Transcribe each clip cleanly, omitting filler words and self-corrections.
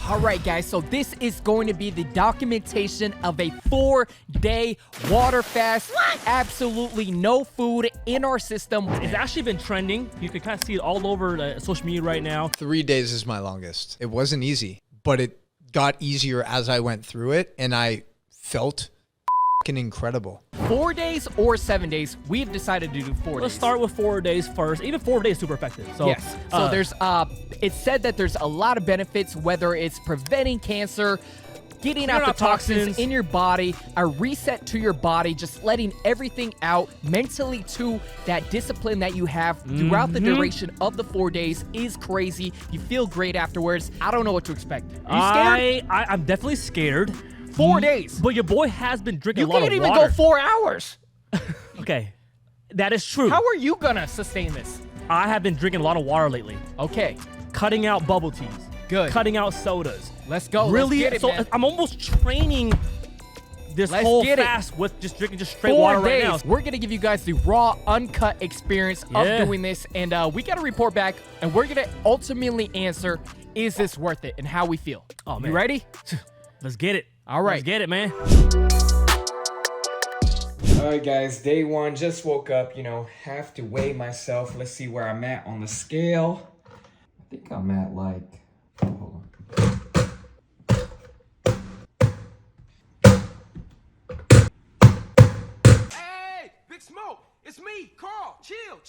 All right, guys, so this is going to be the documentation of a 4-day water fast. What? Absolutely no food in our system. It's actually been trending. You can kind of see it all over social media right now. 3 days is my longest. It wasn't easy, but it got easier as I went through it, and I felt incredible. 4 days or 7 days, we've decided to do 4 days. Let's start with 4 days first. Even 4 days is super effective. So, yes. So there's, it's said that there's a lot of benefits, whether it's preventing cancer, getting out the toxins in your body, a reset to your body, just letting everything out mentally too. That discipline that you have throughout the duration of the 4 days is crazy. You feel great afterwards. I don't know what to expect. Are you scared? I'm definitely scared. 4 days. But your boy has been drinking a lot of water. You can't even go 4 hours. Okay, that is true. How are you gonna sustain this? I have been drinking a lot of water lately. Okay. Cutting out bubble teas. Good. Cutting out sodas. Let's go. Really? Let's get it, so man. I'm almost training this whole fast with just drinking just straight 4 water days. right now. We're gonna give you guys the raw, uncut experience of doing this, and we gotta report back, and we're gonna ultimately answer, is this worth it, and how we feel. Oh man, you ready? Let's get it. All right. Let's get it, man. All right, guys, day one, just woke up, have to weigh myself. Let's see where I'm at on the scale. I think I'm at like, hold on. Hey, Big Smoke, it's me, Carl. Chill.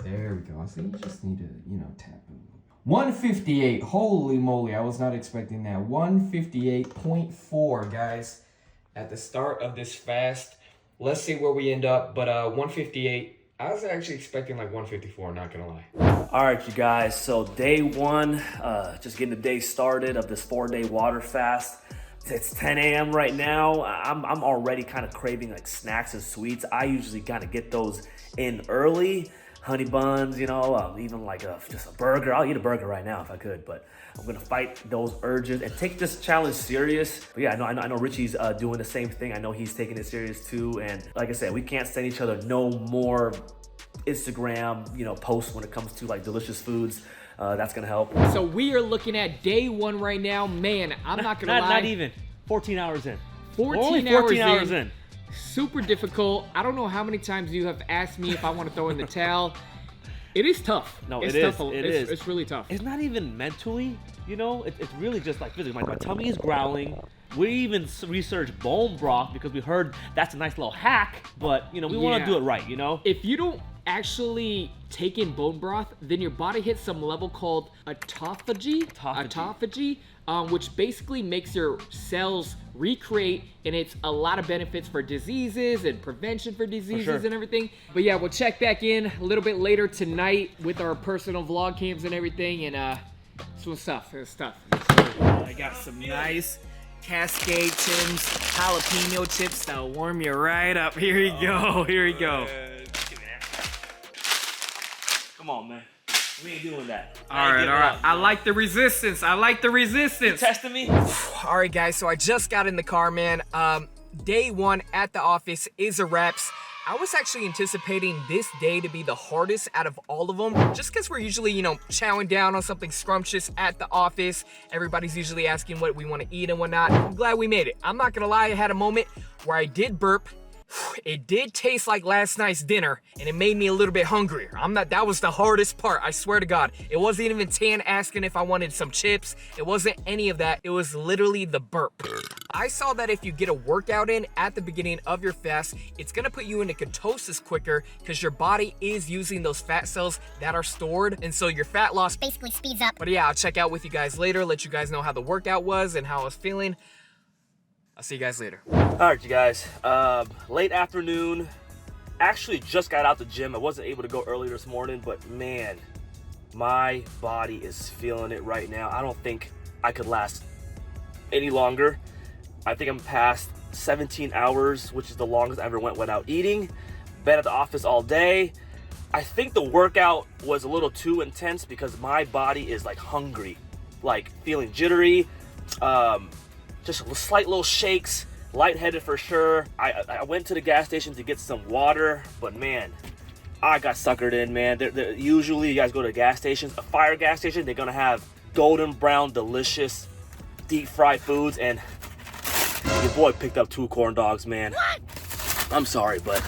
There we go. I think you just need to, tap it. 158. Holy moly, I was not expecting that. 158.4, guys, at the start of this fast. Let's see where we end up, but 158. I was actually expecting like 154, not gonna lie. All right, you guys, so day one, just getting the day started of this 4-day water fast. It's 10 a.m. right now. I'm already kind of craving like snacks and sweets. I usually kind of get those in early. Honey buns, even like just a burger. I'll eat a burger right now if I could, but I'm gonna fight those urges and take this challenge serious. But yeah, I know Richie's doing the same thing. I know he's taking it serious too. And like I said, we can't send each other no more Instagram, posts when it comes to like delicious foods. That's gonna help. So we are looking at day one right now. Man, I'm not gonna lie. Not even 14 hours in. 14 hours in. Super difficult. I don't know how many times you have asked me if I want to throw in the towel. It is tough. No, it's it tough. is. It's really tough. It's not even mentally, it's really just like physically. My tummy is growling. We even researched bone broth because we heard that's a nice little hack, but we want to do it right, If you don't actually take in bone broth, then your body hits some level called autophagy, which basically makes your cells recreate, and it's a lot of benefits for diseases and prevention for diseases and everything. But yeah, we'll check back in a little bit later tonight with our personal vlog cams and everything, and some stuff. It's tough. I got some nice Cascade Tim's jalapeno chips that'll warm you right up. Here you go. Here we go. Come on, man. We ain't doing that. All right. I like the resistance. You testing me? All right, guys. So I just got in the car, man. Day one at the office is a wraps. I was actually anticipating this day to be the hardest out of all of them, just because we're usually, chowing down on something scrumptious at the office. Everybody's usually asking what we want to eat and whatnot. I'm glad we made it. I'm not gonna lie, I had a moment where I did burp. It did taste like last night's dinner, and it made me a little bit hungrier. That was the hardest part, I swear to God. It wasn't even Tan asking if I wanted some chips. It wasn't any of that. It was literally the burp. I saw that if you get a workout in at the beginning of your fast, it's gonna put you into ketosis quicker because your body is using those fat cells that are stored, and so your fat loss basically speeds up. But yeah, I'll check out with you guys later, let you guys know how the workout was and how I was feeling. I'll see you guys later. All right, you guys. Late afternoon. Actually, just got out the gym. I wasn't able to go earlier this morning, but man, my body is feeling it right now. I don't think I could last any longer. I think I'm past 17 hours, which is the longest I ever went without eating. Been at the office all day. I think the workout was a little too intense because my body is like hungry, like feeling jittery. Just slight little shakes, lightheaded for sure. I went to the gas station to get some water, but man, I got suckered in, man. Usually you guys go to gas stations, a fire gas station, they're gonna have golden brown, delicious, deep fried foods, and your boy picked up 2 corn dogs, man. I'm sorry, but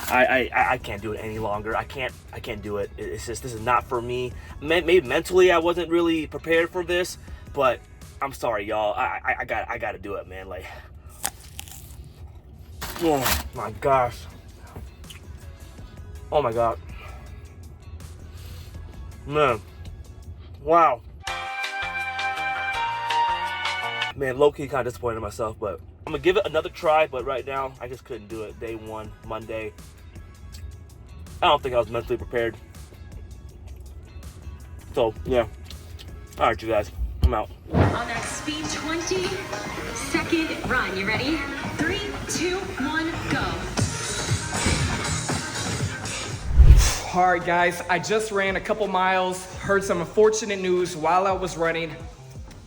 I can't do it any longer. I can't do it. It's just, this is not for me. Maybe mentally I wasn't really prepared for this, but I'm sorry, y'all. I gotta do it, man. Like, oh my gosh. Oh my god. Man. Wow. Man, low-key kind of disappointed in myself, but I'm gonna give it another try, but right now I just couldn't do it. Day 1, Monday. I don't think I was mentally prepared. So, yeah. All right, you guys. I'm out. On that speed 20-second run. You ready? 3, 2, 1, go. All right, guys, I just ran a couple miles, heard some unfortunate news while I was running.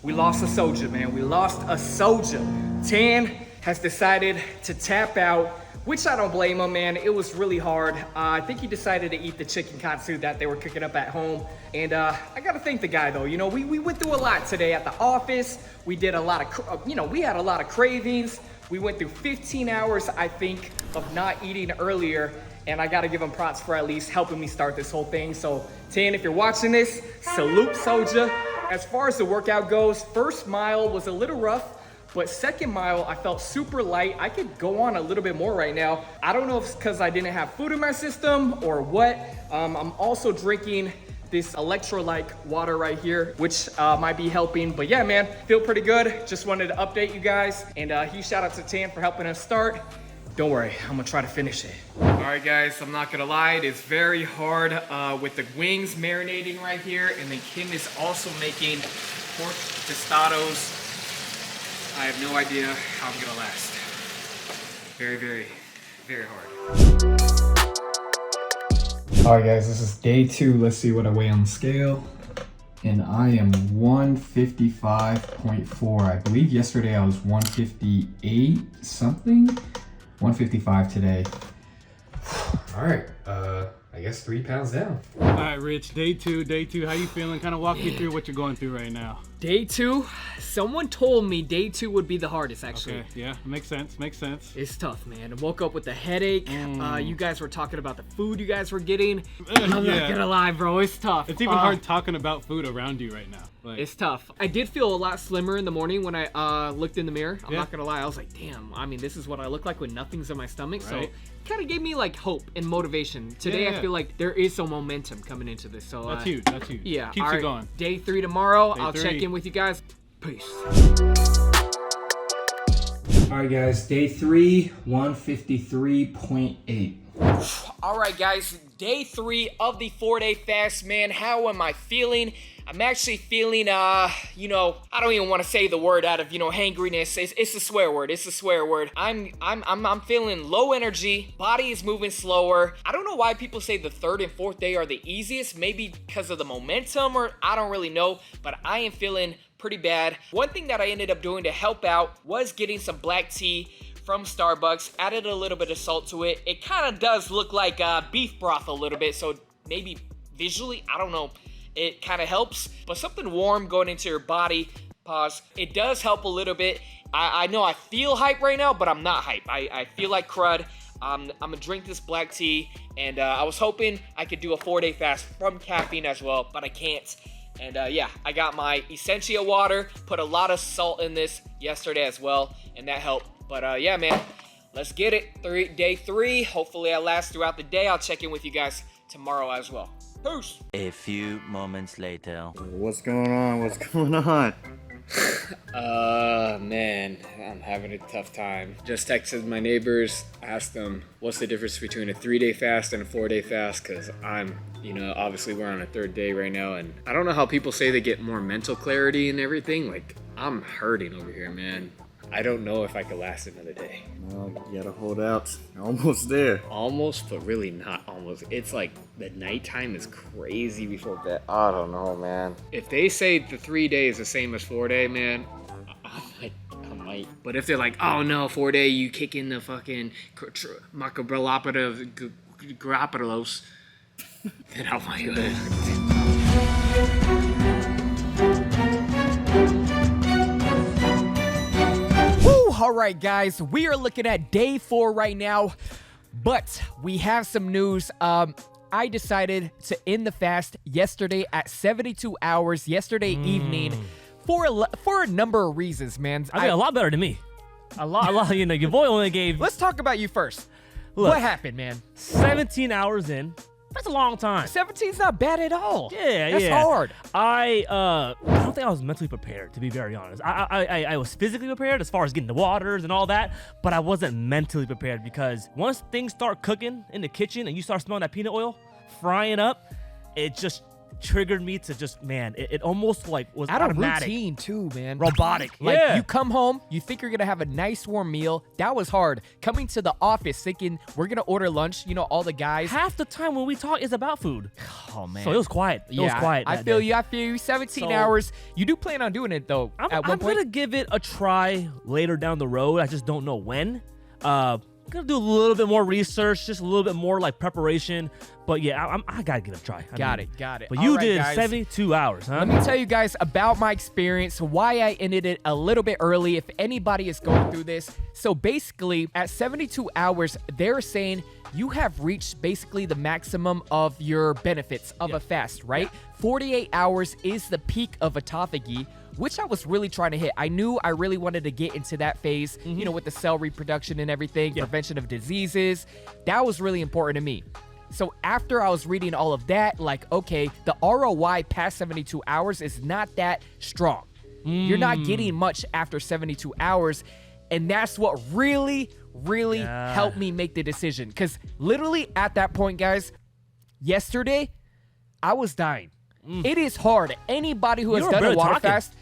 We lost a soldier, man. We lost a soldier. Tan has decided to tap out, which I don't blame him, man. It was really hard. I think he decided to eat the chicken katsu that they were cooking up at home. And I gotta thank the guy, though. You know, we went through a lot today at the office. We did a lot of, we had a lot of cravings. We went through 15 hours, I think, of not eating earlier. And I gotta give him props for at least helping me start this whole thing. So, Tan, if you're watching this, salute, soldier. As far as the workout goes, first mile was a little rough, but second mile, I felt super light. I could go on a little bit more right now. I don't know if it's because I didn't have food in my system or what. I'm also drinking this electrolyte water right here, which might be helping. But yeah, man, feel pretty good. Just wanted to update you guys. And huge shout out to Tan for helping us start. Don't worry, I'm gonna try to finish it. All right, guys, I'm not gonna lie, it is very hard with the wings marinating right here, and then Kim is also making pork tostados. I have no idea how I'm gonna last. Very, very, very hard. All right, guys, this is day 2. Let's see what I weigh on the scale. And I am 155.4. I believe yesterday I was 158 something. 155 today. All right, I guess 3 pounds down. All right, Rich, day 2. How you feeling? Kind of walk me through what you're going through right now. Day 2, someone told me day 2 would be the hardest, actually. Okay, yeah, makes sense. It's tough, man. I woke up with a headache. You guys were talking about the food you guys were getting. I'm not gonna lie, bro, it's tough. It's even hard talking about food around you right now. Like, it's tough. I did feel a lot slimmer in the morning when I looked in the mirror. I'm not gonna lie, I was like, damn, I mean, this is what I look like when nothing's in my stomach. Right. So kind of gave me like hope and motivation. Today I feel like there is some momentum coming into this. So that's huge. Yeah. Keeps you going. Day 3 tomorrow. Day I'll 3. check in with you guys. Peace. All right, guys. Day 3, 153.8. All right, guys. Day 3 of the 4-day fast, man. How am I feeling? I'm actually feeling, I don't even want to say the word out of, hangriness. It's a swear word. It's a swear word. I'm feeling low energy. Body is moving slower. I don't know why people say the 3rd and 4th day are the easiest. Maybe because of the momentum, or I don't really know. But I am feeling pretty bad. One thing that I ended up doing to help out was getting some black tea from Starbucks. Added a little bit of salt to it. It kind of does look like beef broth a little bit. So maybe visually, I don't know. It kind of helps, but something warm going into your body, it does help a little bit. I know I feel hype right now, but I'm not hype. I feel like crud. I'm gonna drink this black tea, and I was hoping I could do a 4-day fast from caffeine as well, but I can't. And yeah, I got my Essentia water, put a lot of salt in this yesterday as well, and that helped. But yeah, man, let's get it. Day 3, hopefully I last throughout the day. I'll check in with you guys tomorrow as well. Peace. A few moments later. What's going on? Man, I'm having a tough time. Just texted my neighbors, asked them what's the difference between a 3-day fast and a 4-day fast, because I'm, obviously we're on a 3rd day right now, and I don't know how people say they get more mental clarity and everything. Like, I'm hurting over here, man. I don't know if I could last another day. Well, you gotta hold out. You're almost there. Almost, but really not almost. It's like the nighttime is crazy before bed. I don't know, man. If they say the 3-day is the same as 4-day, man, I might. But if they're like, oh no, 4-day, you kick in the fucking macrobiolopalos, then I might go ahead. All right, guys, we are looking at day 4 right now, but we have some news. I decided to end the fast yesterday at 72 hours, yesterday evening, for a number of reasons, man. I mean, a lot better than me. A lot. You know, your boy only gave. Let's talk about you first. Look, what happened, man? 17 hours in. That's a long time. 17's not bad at all. Yeah, That's hard. I don't think I was mentally prepared, to be very honest. I was physically prepared as far as getting the waters and all that, but I wasn't mentally prepared because once things start cooking in the kitchen and you start smelling that peanut oil frying up, it just triggered me to just, man, it almost like was out automatic. of routine too, man. Robotic. Like yeah. you come home, you think you're gonna have a nice warm meal. That was hard. Coming to the office thinking we're gonna order lunch, you know, all the guys. Half the time when we talk is about food. Oh man. So it was quiet. It was quiet. I that feel day. you. I feel you. 17 So- hours. You do plan on doing it though at one I'm point? gonna give it a try later down the road. I just don't know when. Gonna do a little bit more research, just a little bit more like preparation. But yeah, I gotta give it a try. Got it. But All you right, did guys. 72 hours, huh? Let me tell you guys about my experience, why I ended it a little bit early if anybody is going through this. So basically, at 72 hours, they're saying you have reached basically the maximum of your benefits of a fast, right? 48 hours is the peak of autophagy, which I was really trying to hit. I knew I really wanted to get into that phase, you know, with the cell reproduction and everything, prevention of diseases. That was really important to me. So after I was reading all of that, like, okay, the ROI past 72 hours is not that strong. You're not getting much after 72 hours. And that's what really helped me make the decision. Because literally at that point, guys, yesterday, I was dying. It is hard. Anybody who has were done a barely water talking. fast,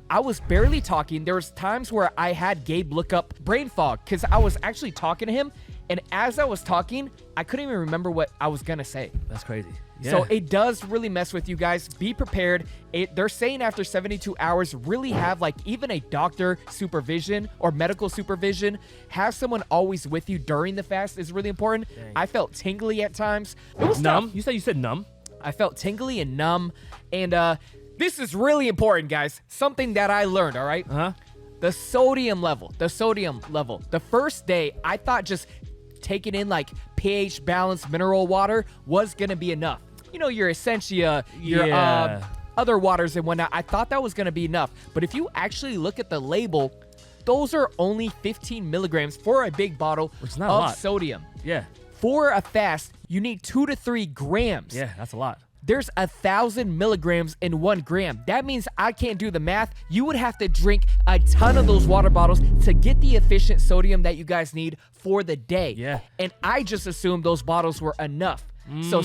I was barely talking. There was times where I had Gabe look up brain fog because I was actually talking to him. And as I was talking, I couldn't even remember what I was going to say. That's crazy. So it does really mess with you guys. Be prepared. They're saying after 72 hours, really have like even a doctor supervision or medical supervision. Have someone always with you during the fast is really important. Dang. I felt tingly at times. It was numb. tough. You said numb. I felt tingly and numb. And this is really important, guys. Something that I learned, all right? Uh-huh. The sodium level. The first day, I thought just taking in like pH balanced mineral water was going to be enough. You know, your Essentia, your other waters and whatnot. I thought that was going to be enough. But if you actually look at the label, those are only 15 milligrams for a big bottle Which is not a of lot. sodium. Yeah. For a fast, you need 2 to 3 grams. Yeah, that's a lot. There's 1,000 milligrams in 1 gram. That means I can't do the math. You would have to drink a ton of those water bottles to get the efficient sodium that you guys need for the day. Yeah. And I just assumed those bottles were enough. So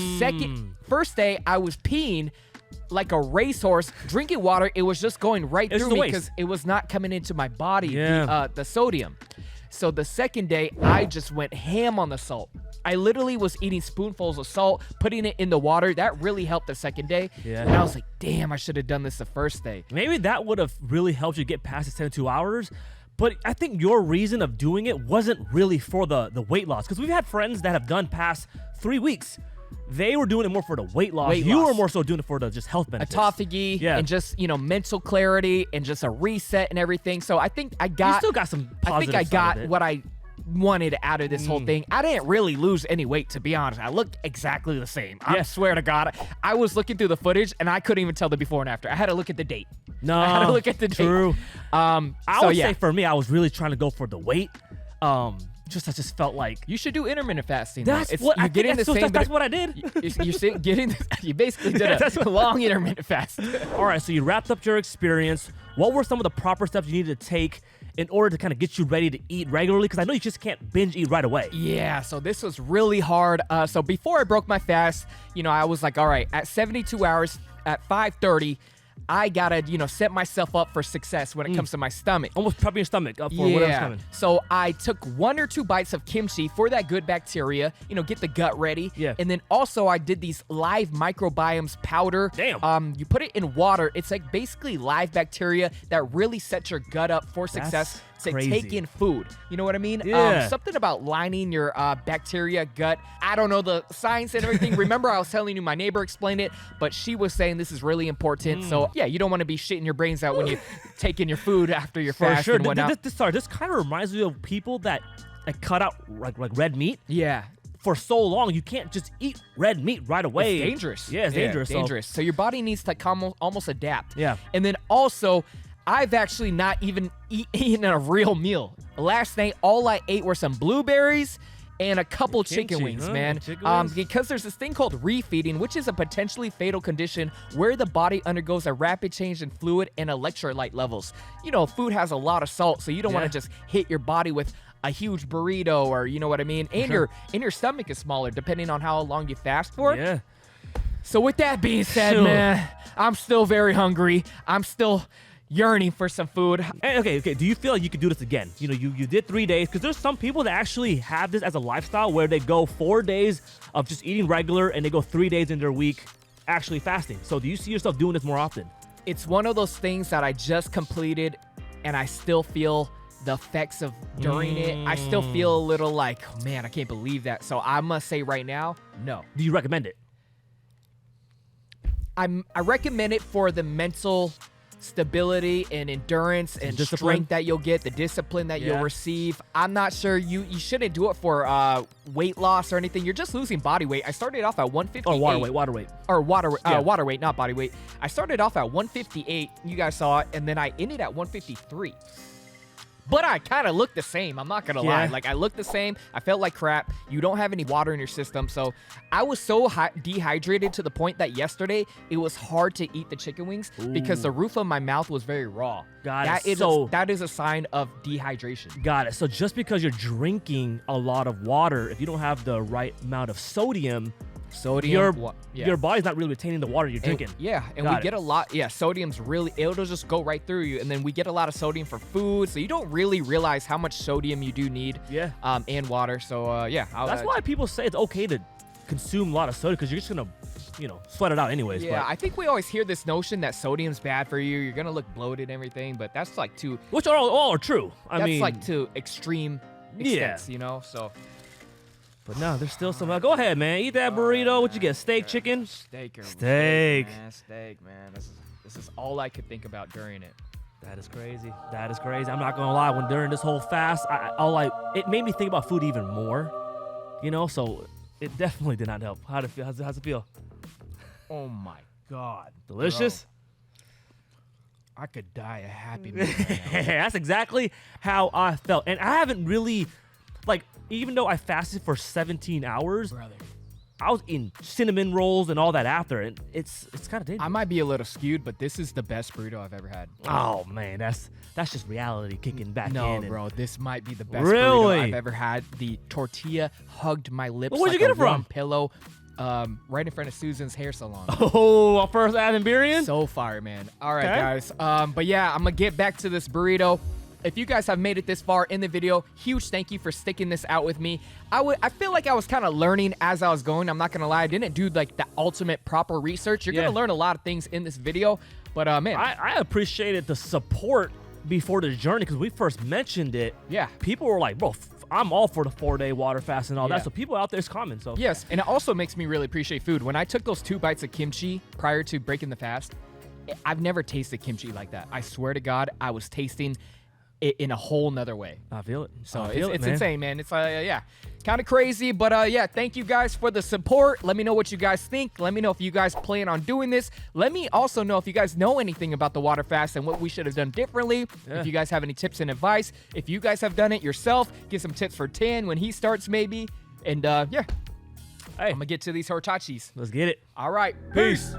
first day, I was peeing like a racehorse, drinking water. It was just going right It's through the me waste. because it was not coming into my body, Yeah. the sodium. So the second day, I just went ham on the salt. I literally was eating spoonfuls of salt, putting it in the water. That really helped the second day. Yeah. And I was like, damn, I should have done this the first day. Maybe that would have really helped you get past the 72 hours. But I think your reason of doing it wasn't really for the weight loss. Because we've had friends that have done past 3 weeks. They were doing it more for the weight loss. Weight You loss. were more so doing it for the just health benefits. Autophagy and just, you know, mental clarity and just a reset and everything. So I think I got... You still got some I think positive I side got of it. what I wanted out of this whole thing. I didn't really lose any weight, to be honest. I looked exactly the same. I swear to God. I was looking through the footage and I couldn't even tell the before and after. I had to look at the date. No, I had to look at the date. True. I So, would yeah. say for me, I was really trying to go for the weight. I just felt like You should do intermittent fasting. though. that's It's- what you're I getting think the same. that's what I did. You basically did a long intermittent fast. All right, so you wrapped up your experience. What were some of the proper steps you needed to take in order to kind of get you ready to eat regularly? Because I know you just can't binge eat right away. Yeah, so this was really hard. So before I broke my fast, you know, I was like, all right, at 72 hours, at 5:30, I gotta, you know, set myself up for success when it comes to my stomach. Almost prepping your stomach up for whatever's coming. So I took 1 or 2 bites of kimchi for that good bacteria, you know, get the gut ready. Yeah. And then also I did these live microbiomes powder. Damn. You put it in water. It's like basically live bacteria that really sets your gut up for success to crazy. take in food. You know what I mean? Yeah. Something about lining your bacteria gut. I don't know the science and everything. Remember I was telling you my neighbor explained it, but she was saying this is really important. So So yeah, you don't want to be shitting your brains out when you take in your food after your For fast sure. and whatnot. This kind of reminds me of people that cut out like red meat. Yeah. For so long, you can't just eat red meat right away. It's dangerous. Yeah, it's dangerous. So- Dangerous. So your body needs to almost adapt. Yeah. And then also, I've actually not even eaten a real meal. Last night, all I ate were some blueberries and a couple chicken Kimchi, wings, huh? man. Chicken wings? Because there's this thing called refeeding, which is a potentially fatal condition where the body undergoes a rapid change in fluid and electrolyte levels. You know, food has a lot of salt, so you don't want to just hit your body with a huge burrito, or you know what I mean. And your stomach is smaller depending on how long you fast for. Yeah. So with that being said, man, I'm still very hungry. I'm still yearning for some food. Hey, okay. Do you feel like you could do this again? You know, you did 3 days, because there's some people that actually have this as a lifestyle where they go 4 days of just eating regular and they go 3 days in their week actually fasting. So do you see yourself doing this more often? It's one of those things that I just completed and I still feel the effects of during it. I still feel a little like, oh, man, I can't believe that. So I must say right now, no. Do you recommend it? I recommend it for the mental stability and endurance and Discipline. strength that you'll get, the discipline that you'll receive. I'm not sure you shouldn't do it for weight loss or anything. You're just losing body weight. I started off at 158. Or water weight. Or water Yeah. weight, not body weight. I started off at 158. You guys saw it, and then I ended at 153. But I kind of look the same. I'm not going to lie. Yeah. Like, I look the same. I felt like crap. You don't have any water in your system. So I was so dehydrated to the point that yesterday it was hard to eat the chicken wings because the roof of my mouth was very raw. Got it. That is a sign of dehydration. Got it. So just because you're drinking a lot of water, if you don't have the right amount of sodium, your body's not really retaining the water you're drinking. And we get a lot. Yeah, sodium's really, it'll just go right through you. And then we get a lot of sodium for food. So you don't really realize how much sodium you do need. Yeah. And water. So, That's why people say it's okay to consume a lot of soda, because you're just going to, sweat it out anyways. Yeah, but, I think we always hear this notion that sodium's bad for you. You're going to look bloated and everything. But that's like too. which are all are true. That's I mean, like to extreme extents, So. But no, there's still some. Go ahead, man. Eat that burrito. What you get? Steak, chicken? Steak. Steak. Man. This is all I could think about during it. That is crazy. I'm not gonna lie. When during this whole fast, it made me think about food even more. So it definitely did not help. How's it feel? Oh my God. Delicious. Bro, I could die a happy man right now. That's exactly how I felt, and I haven't really, even though I fasted for 17 hours, Brother. I was eating cinnamon rolls and all that after, and it's kind of dangerous. I might be a little skewed, but this is the best burrito I've ever had. Oh man, that's just reality kicking back in. No, and- bro, this might be the best Really? burrito I've ever had. The tortilla hugged my lips Well, where'd like you get a it from? warm pillow, right in front of Susan's hair salon. Oh, our first Adambirian? So fire, man. All right, Okay. guys. But yeah, I'm gonna get back to this burrito. If you guys have made it this far in the video, huge thank you for sticking this out with me. I feel like I was kind of learning as I was going. I'm not gonna lie, I didn't do like the ultimate proper research. You're gonna learn a lot of things in this video. But man, I appreciated the support before the journey, because we first mentioned it. Yeah. People were like, bro, I'm all for the 4-day water fast and all Yeah. that. So people out there's common. So yes, and it also makes me really appreciate food. When I took those 2 bites of kimchi prior to breaking the fast, I've never tasted kimchi like that. I swear to God, I was tasting it in a whole nother way. I feel it. So I feel it's man. insane, man. It's kind of crazy, but thank you guys for the support. Let me know what you guys think. Let me know if you guys plan on doing this. Let me also know if you guys know anything about the water fast and what we should have done differently. Yeah. If you guys have any tips and advice, if you guys have done it yourself, give some tips for 10 when he starts maybe. And Hey, I'm gonna get to these horchachis. let's get it. All right, peace.